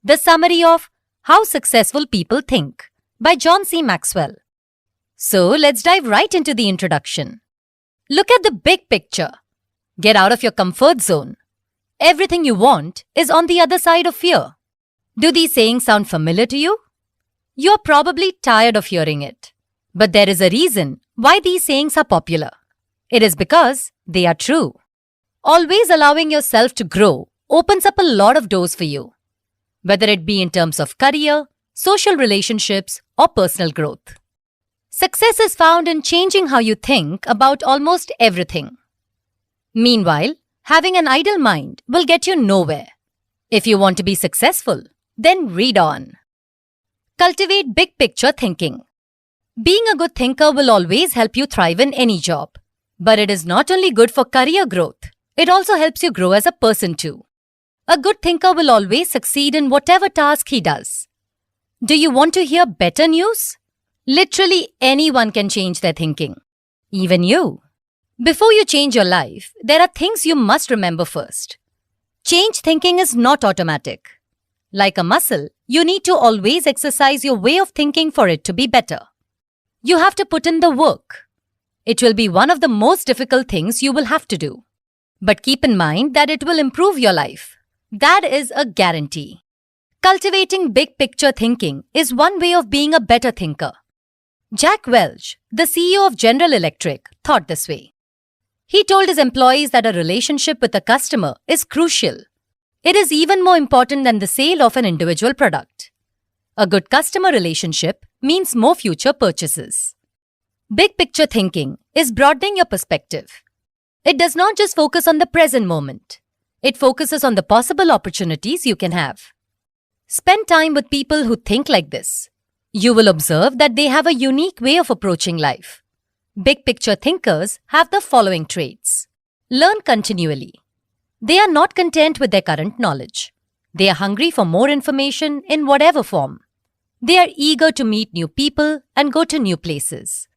The summary of How Successful People Think by John C. Maxwell. So let's dive right into the introduction. Look at the big picture. Get out of your comfort zone. Everything you want is on the other side of fear. Do these sayings sound familiar to you? You're probably tired of hearing it. But there is a reason why these sayings are popular. It is because they are true. Always allowing yourself to grow opens up a lot of doors for you, whether it be in terms of career, social relationships, or personal growth. Success is found in changing how you think about almost everything. Meanwhile, having an idle mind will get you nowhere. If you want to be successful, then read on. Cultivate big picture thinking. Being a good thinker will always help you thrive in any job. But it is not only good for career growth, it also helps you grow as a person too. A good thinker will always succeed in whatever task he does. Do you want to hear better news? Literally anyone can change their thinking. Even you. Before you change your life, there are things you must remember first. Change thinking is not automatic. Like a muscle, you need to always exercise your way of thinking for it to be better. You have to put in the work. It will be one of the most difficult things you will have to do. But keep in mind that it will improve your life. That is a guarantee. Cultivating big picture thinking is one way of being a better thinker. Jack Welch, the CEO of General Electric, thought this way. He told his employees that a relationship with a customer is crucial. It is even more important than the sale of an individual product. A good customer relationship means more future purchases. Big picture thinking is broadening your perspective. It does not just focus on the present moment. It focuses on the possible opportunities you can have. Spend time with people who think like this. You will observe that they have a unique way of approaching life. Big picture thinkers have the following traits. Learn continually. They are not content with their current knowledge. They are hungry for more information in whatever form. They are eager to meet new people and go to new places.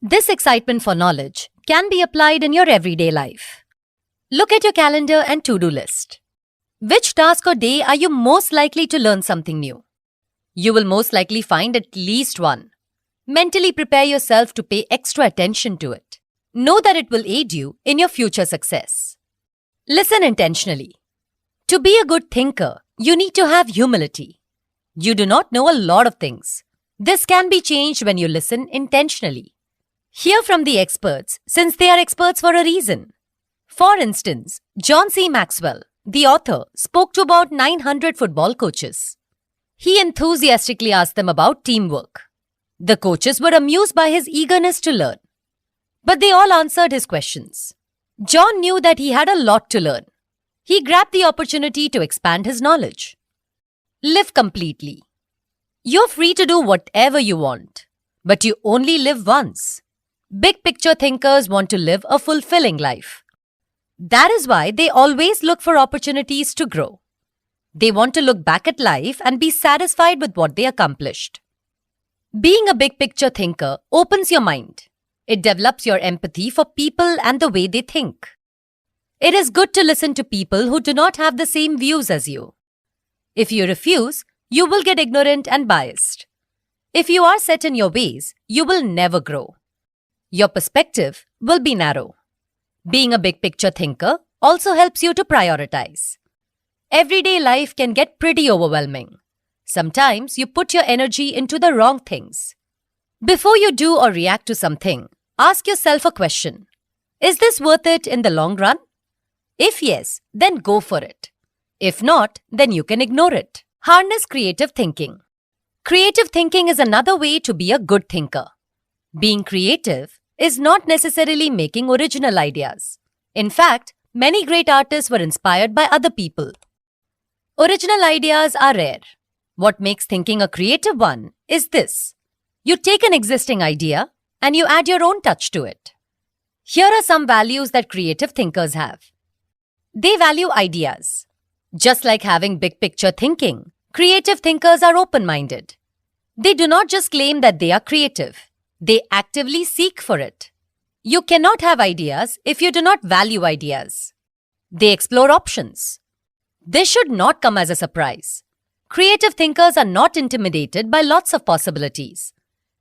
This excitement for knowledge can be applied in your everyday life. Look at your calendar and to-do list. Which task or day are you most likely to learn something new? You will most likely find at least one. Mentally prepare yourself to pay extra attention to it. Know that it will aid you in your future success. Listen intentionally. To be a good thinker, you need to have humility. You do not know a lot of things. This can be changed when you listen intentionally. Hear from the experts since they are experts for a reason. For instance, John C. Maxwell, the author, spoke to about 900 football coaches. He enthusiastically asked them about teamwork. The coaches were amused by his eagerness to learn. But they all answered his questions. John knew that he had a lot to learn. He grabbed the opportunity to expand his knowledge. Live completely. You're free to do whatever you want, but you only live once. Big picture thinkers want to live a fulfilling life. That is why they always look for opportunities to grow. They want to look back at life and be satisfied with what they accomplished. Being a big picture thinker opens your mind. It develops your empathy for people and the way they think. It is good to listen to people who do not have the same views as you. If you refuse, you will get ignorant and biased. If you are set in your ways, you will never grow. Your perspective will be narrow. Being a big picture thinker also helps you to prioritize. Everyday life can get pretty overwhelming. Sometimes you put your energy into the wrong things. Before you do or react to something, ask yourself a question. Is this worth it in the long run? If yes, then go for it. If not, then you can ignore it. Harness creative thinking. Creative thinking is another way to be a good thinker. Being creative is not necessarily making original ideas. In fact, many great artists were inspired by other people. Original ideas are rare. What makes thinking a creative one is this. You take an existing idea and you add your own touch to it. Here are some values that creative thinkers have. They value ideas. Just like having big picture thinking, creative thinkers are open-minded. They do not just claim that they are creative. They actively seek for it. You cannot have ideas if you do not value ideas. They explore options. This should not come as a surprise. Creative thinkers are not intimidated by lots of possibilities.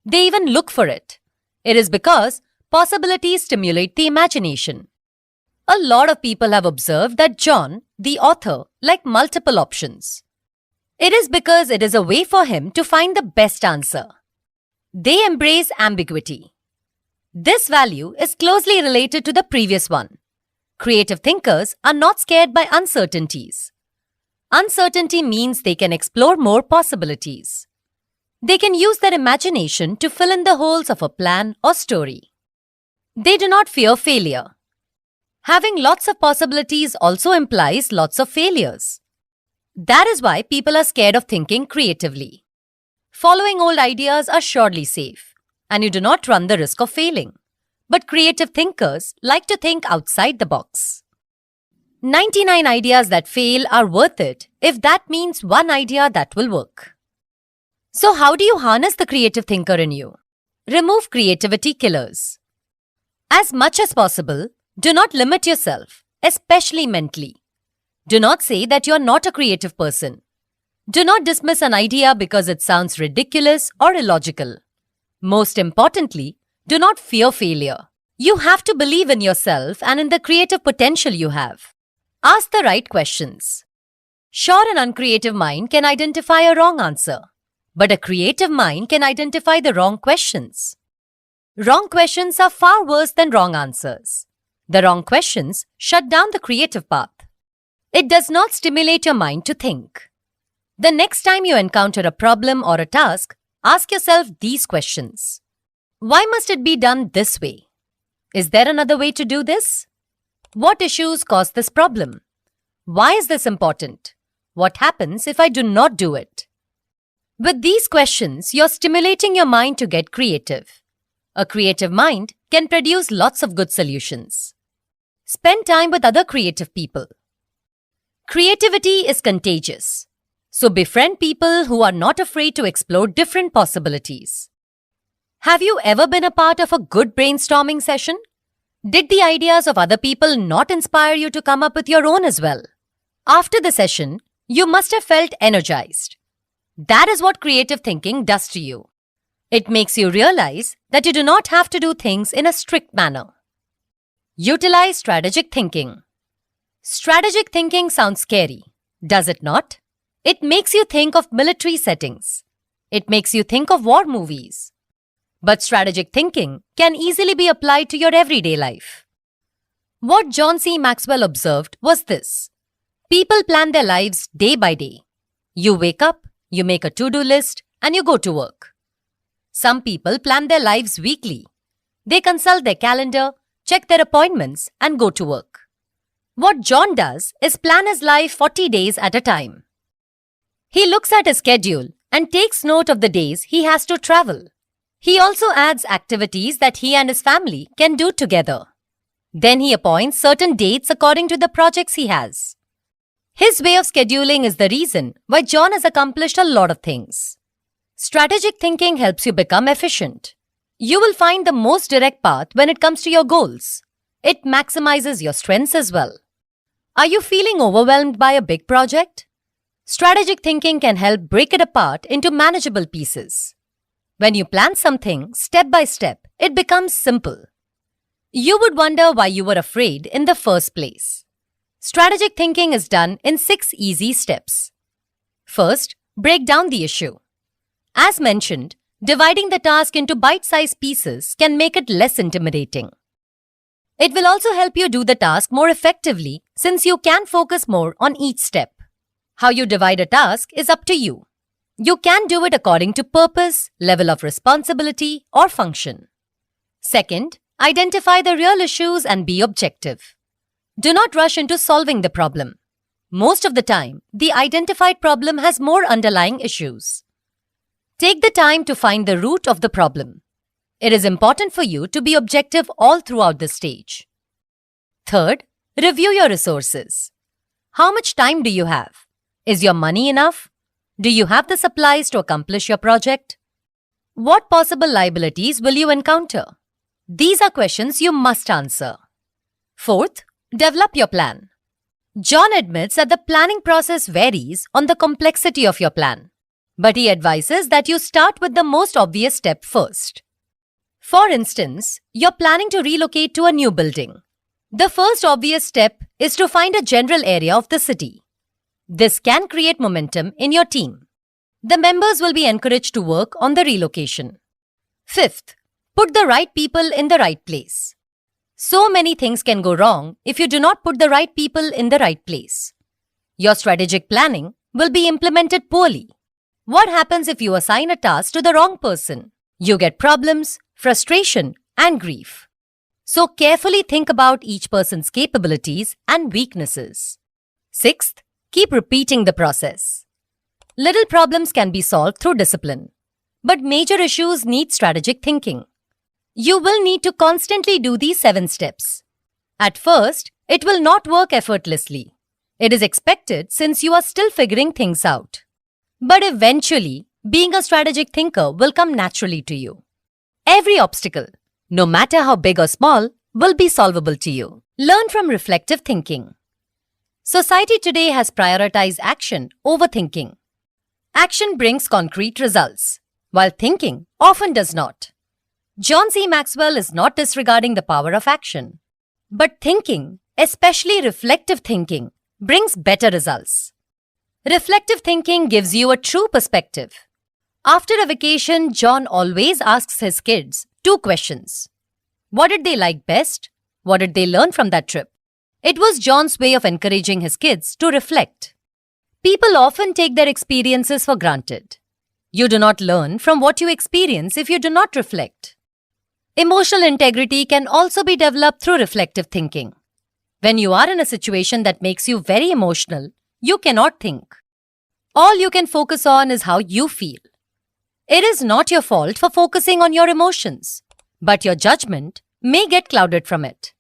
They even look for it. It is because possibilities stimulate the imagination. A lot of people have observed that John, the author, liked multiple options. It is because it is a way for him to find the best answer. They embrace ambiguity. This value is closely related to the previous one. Creative thinkers are not scared by uncertainties. Uncertainty means they can explore more possibilities. They can use their imagination to fill in the holes of a plan or story. They do not fear failure. Having lots of possibilities also implies lots of failures. That is why people are scared of thinking creatively. Following old ideas are surely safe, and you do not run the risk of failing. But creative thinkers like to think outside the box. 99 ideas that fail are worth it if that means one idea that will work. So how do you harness the creative thinker in you? Remove creativity killers. As much as possible, do not limit yourself, especially mentally. Do not say that you are not a creative person. Do not dismiss an idea because it sounds ridiculous or illogical. Most importantly, do not fear failure. You have to believe in yourself and in the creative potential you have. Ask the right questions. Sure, an uncreative mind can identify a wrong answer, but a creative mind can identify the wrong questions. Wrong questions are far worse than wrong answers. The wrong questions shut down the creative path. It does not stimulate your mind to think. The next time you encounter a problem or a task, ask yourself these questions. Why must it be done this way? Is there another way to do this? What issues cause this problem? Why is this important? What happens if I do not do it? With these questions, you're stimulating your mind to get creative. A creative mind can produce lots of good solutions. Spend time with other creative people. Creativity is contagious. So befriend people who are not afraid to explore different possibilities. Have you ever been a part of a good brainstorming session? Did the ideas of other people not inspire you to come up with your own as well? After the session, you must have felt energized. That is what creative thinking does to you. It makes you realize that you do not have to do things in a strict manner. Utilize strategic thinking. Strategic thinking sounds scary, does it not? It makes you think of military settings. It makes you think of war movies. But strategic thinking can easily be applied to your everyday life. What John C. Maxwell observed was this. People plan their lives day by day. You wake up, you make a to-do list, and you go to work. Some people plan their lives weekly. They consult their calendar, check their appointments, and go to work. What John does is plan his life 40 days at a time. He looks at his schedule and takes note of the days he has to travel. He also adds activities that he and his family can do together. Then he appoints certain dates according to the projects he has. His way of scheduling is the reason why John has accomplished a lot of things. Strategic thinking helps you become efficient. You will find the most direct path when it comes to your goals. It maximizes your strengths as well. Are you feeling overwhelmed by a big project? Strategic thinking can help break it apart into manageable pieces. When you plan something step by step, it becomes simple. You would wonder why you were afraid in the first place. Strategic thinking is done in 6 easy steps. First, break down the issue. As mentioned, dividing the task into bite-sized pieces can make it less intimidating. It will also help you do the task more effectively since you can focus more on each step. How you divide a task is up to you. You can do it according to purpose, level of responsibility, or function. Second, identify the real issues and be objective. Do not rush into solving the problem. Most of the time, the identified problem has more underlying issues. Take the time to find the root of the problem. It is important for you to be objective all throughout the stage. Third, review your resources. How much time do you have? Is your money enough? Do you have the supplies to accomplish your project? What possible liabilities will you encounter? These are questions you must answer. Fourth, develop your plan. John admits that the planning process varies on the complexity of your plan, but he advises that you start with the most obvious step first. For instance, you're planning to relocate to a new building. The first obvious step is to find a general area of the city. This can create momentum in your team. The members will be encouraged to work on the relocation. Fifth, put the right people in the right place. So many things can go wrong if you do not put the right people in the right place. Your strategic planning will be implemented poorly. What happens if you assign a task to the wrong person? You get problems, frustration, and grief. So carefully think about each person's capabilities and weaknesses. Sixth, keep repeating the process. Little problems can be solved through discipline, but major issues need strategic thinking. You will need to constantly do these 7 steps. At first, it will not work effortlessly. It is expected since you are still figuring things out. But eventually, being a strategic thinker will come naturally to you. Every obstacle, no matter how big or small, will be solvable to you. Learn from reflective thinking. Society today has prioritized action over thinking. Action brings concrete results, while thinking often does not. John C. Maxwell is not disregarding the power of action, but thinking, especially reflective thinking, brings better results. Reflective thinking gives you a true perspective. After a vacation, John always asks his kids 2 questions. What did they like best? What did they learn from that trip? It was John's way of encouraging his kids to reflect. People often take their experiences for granted. You do not learn from what you experience if you do not reflect. Emotional integrity can also be developed through reflective thinking. When you are in a situation that makes you very emotional, you cannot think. All you can focus on is how you feel. It is not your fault for focusing on your emotions, but your judgment may get clouded from it.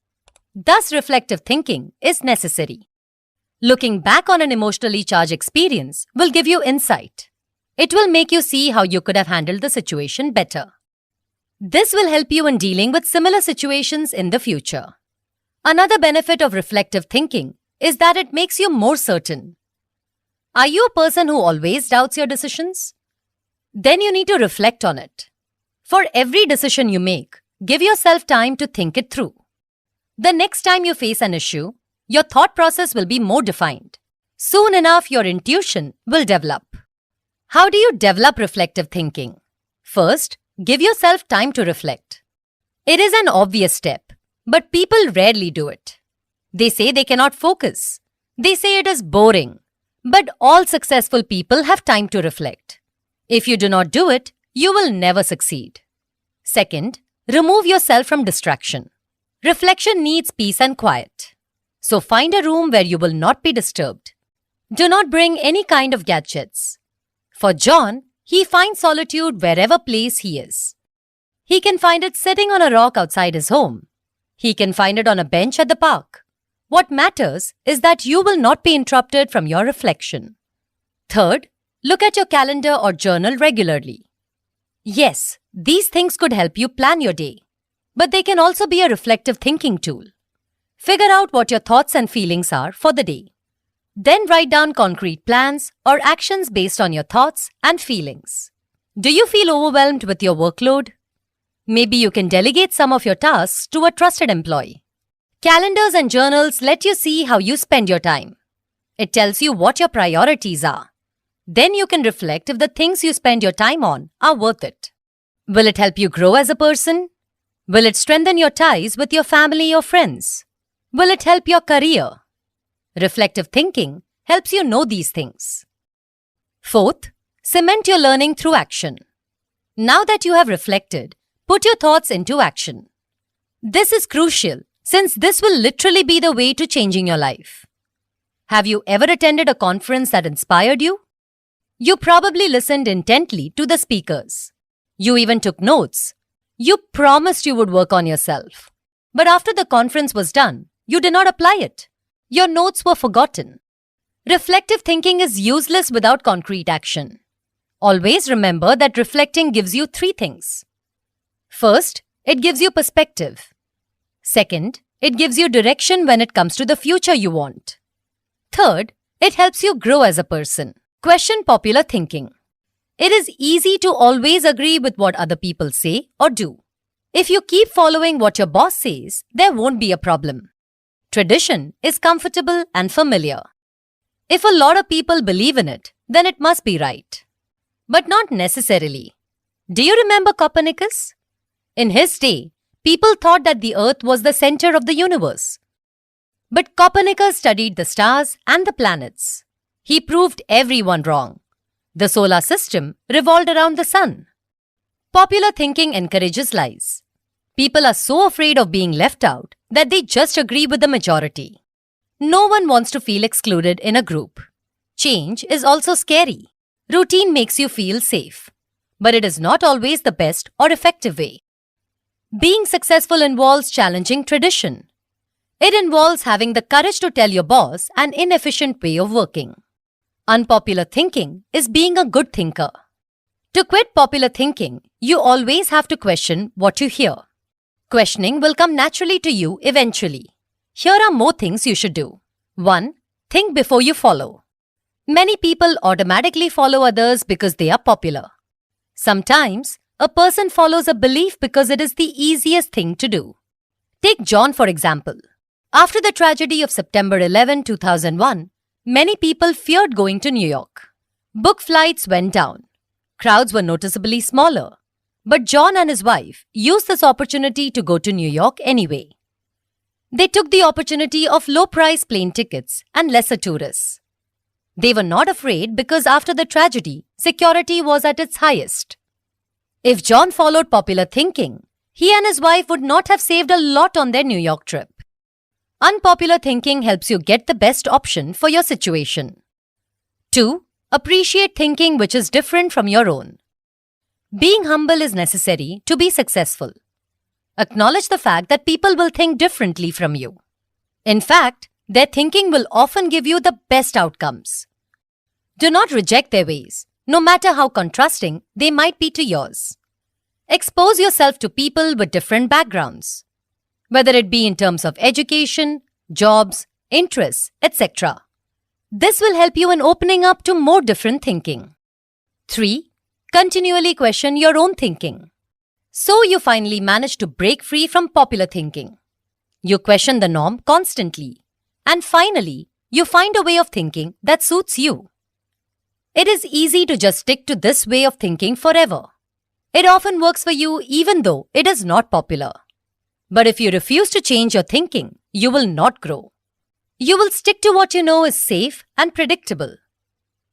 Thus, reflective thinking is necessary. Looking back on an emotionally charged experience will give you insight. It will make you see how you could have handled the situation better. This will help you in dealing with similar situations in the future. Another benefit of reflective thinking is that it makes you more certain. Are you a person who always doubts your decisions? Then you need to reflect on it. For every decision you make, give yourself time to think it through. The next time you face an issue, your thought process will be more defined. Soon enough, your intuition will develop. How do you develop reflective thinking? First, give yourself time to reflect. It is an obvious step, but people rarely do it. They say they cannot focus. They say it is boring. But all successful people have time to reflect. If you do not do it, you will never succeed. Second, remove yourself from distraction. Reflection needs peace and quiet. So find a room where you will not be disturbed. Do not bring any kind of gadgets. For John, he finds solitude wherever place he is. He can find it sitting on a rock outside his home. He can find it on a bench at the park. What matters is that you will not be interrupted from your reflection. Third, look at your calendar or journal regularly. Yes, these things could help you plan your day, but they can also be a reflective thinking tool. Figure out what your thoughts and feelings are for the day. Then write down concrete plans or actions based on your thoughts and feelings. Do you feel overwhelmed with your workload? Maybe you can delegate some of your tasks to a trusted employee. Calendars and journals let you see how you spend your time. It tells you what your priorities are. Then you can reflect if the things you spend your time on are worth it. Will it help you grow as a person? Will it strengthen your ties with your family or friends? Will it help your career? Reflective thinking helps you know these things. Fourth, cement your learning through action. Now that you have reflected, put your thoughts into action. This is crucial since this will literally be the way to changing your life. Have you ever attended a conference that inspired you? You probably listened intently to the speakers. You even took notes. You promised you would work on yourself. But after the conference was done, you did not apply it. Your notes were forgotten. Reflective thinking is useless without concrete action. Always remember that reflecting gives you 3 things. First, it gives you perspective. Second, it gives you direction when it comes to the future you want. Third, it helps you grow as a person. Question popular thinking. It is easy to always agree with what other people say or do. If you keep following what your boss says, there won't be a problem. Tradition is comfortable and familiar. If a lot of people believe in it, then it must be right. But not necessarily. Do you remember Copernicus? In his day, people thought that the Earth was the center of the universe. But Copernicus studied the stars and the planets. He proved everyone wrong. The solar system revolved around the sun. Popular thinking encourages lies. People are so afraid of being left out that they just agree with the majority. No one wants to feel excluded in a group. Change is also scary. Routine makes you feel safe. But it is not always the best or effective way. Being successful involves challenging tradition. It involves having the courage to tell your boss an inefficient way of working. Unpopular thinking is being a good thinker. To quit popular thinking, you always have to question what you hear. Questioning will come naturally to you eventually. Here are more things you should do. 1. Think before you follow. Many people automatically follow others because they are popular. Sometimes, a person follows a belief because it is the easiest thing to do. Take John for example. After the tragedy of September 11, 2001, many people feared going to New York. Book flights went down. Crowds were noticeably smaller. But John and his wife used this opportunity to go to New York anyway. They took the opportunity of low-price plane tickets and lesser tourists. They were not afraid because after the tragedy, security was at its highest. If John followed popular thinking, he and his wife would not have saved a lot on their New York trip. Unpopular thinking helps you get the best option for your situation. 2. Appreciate thinking which is different from your own. Being humble is necessary to be successful. Acknowledge the fact that people will think differently from you. In fact, their thinking will often give you the best outcomes. Do not reject their ways, no matter how contrasting they might be to yours. Expose yourself to people with different backgrounds, whether it be in terms of education, jobs, interests, etc. This will help you in opening up to more different thinking. 3. Continually question your own thinking. So you finally manage to break free from popular thinking. You question the norm constantly. And finally, you find a way of thinking that suits you. It is easy to just stick to this way of thinking forever. It often works for you even though it is not popular. But if you refuse to change your thinking, you will not grow. You will stick to what you know is safe and predictable.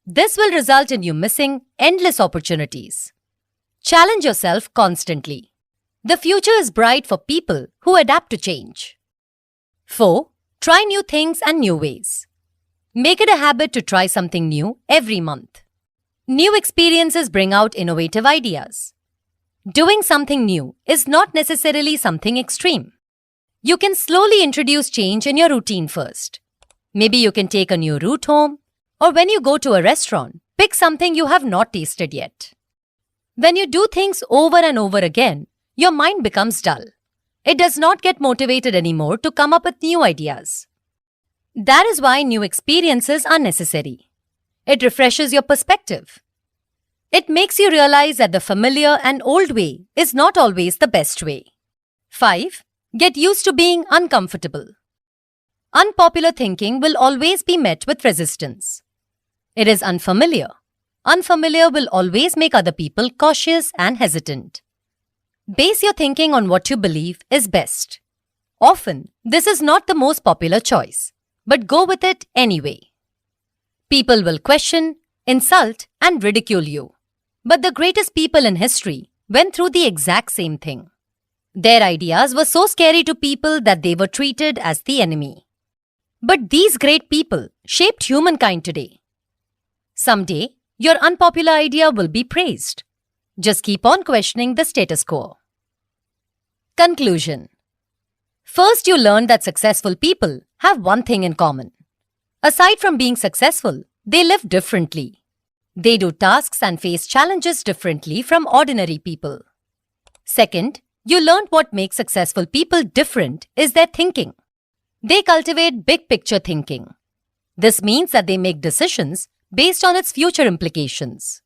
This will result in you missing endless opportunities. Challenge yourself constantly. The future is bright for people who adapt to change. 4. Try new things and new ways. Make it a habit to try something new every month. New experiences bring out innovative ideas. Doing something new is not necessarily something extreme. You can slowly introduce change in your routine first. Maybe you can take a new route home, or when you go to a restaurant, pick something you have not tasted yet. When you do things over and over again, your mind becomes dull. It does not get motivated anymore to come up with new ideas. That is why new experiences are necessary. It refreshes your perspective. It makes you realize that the familiar and old way is not always the best way. 5. Get used to being uncomfortable. Unpopular thinking will always be met with resistance. It is unfamiliar. Unfamiliar will always make other people cautious and hesitant. Base your thinking on what you believe is best. Often, this is not the most popular choice, but go with it anyway. People will question, insult, and ridicule you. But the greatest people in history went through the exact same thing. Their ideas were so scary to people that they were treated as the enemy. But these great people shaped humankind today. Someday, your unpopular idea will be praised. Just keep on questioning the status quo. Conclusion. First, you learned that successful people have one thing in common. Aside from being successful, they live differently. They do tasks and face challenges differently from ordinary people. Second, you learned what makes successful people different is their thinking. They cultivate big picture thinking. This means that they make decisions based on its future implications.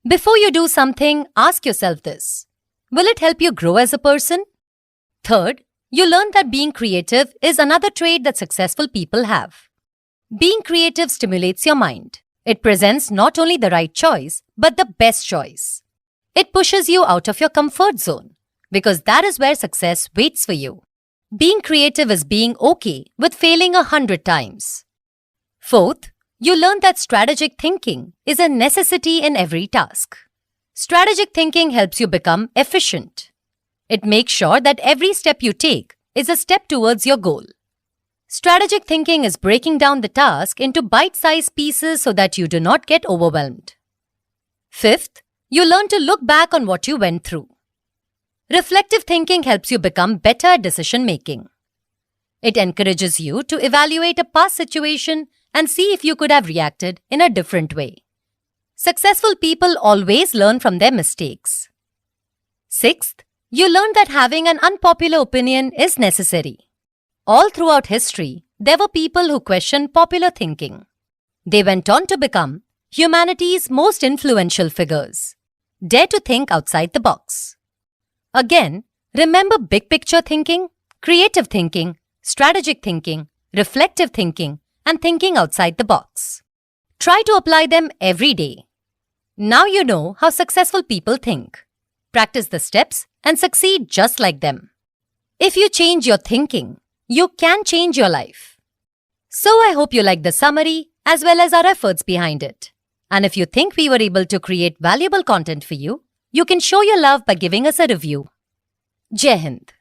Before you do something, ask yourself this: will it help you grow as a person? Third, you learn that being creative is another trait that successful people have. Being creative stimulates your mind. It presents not only the right choice, but the best choice. It pushes you out of your comfort zone, because that is where success waits for you. Being creative is being okay with failing 100 times. Fourth, you learn that strategic thinking is a necessity in every task. Strategic thinking helps you become efficient. It makes sure that every step you take is a step towards your goal. Strategic thinking is breaking down the task into bite-sized pieces so that you do not get overwhelmed. Fifth, you learn to look back on what you went through. Reflective thinking helps you become better at decision-making. It encourages you to evaluate a past situation and see if you could have reacted in a different way. Successful people always learn from their mistakes. Sixth, you learn that having an unpopular opinion is necessary. All throughout history, there were people who questioned popular thinking. They went on to become humanity's most influential figures. Dare to think outside the box. Again, remember big picture thinking, creative thinking, strategic thinking, reflective thinking, and thinking outside the box. Try to apply them every day. Now you know how successful people think. Practice the steps and succeed just like them. If you change your thinking, you can change your life. So I hope you like the summary as well as our efforts behind it. And if you think we were able to create valuable content for you, you can show your love by giving us a review. Jai Hind.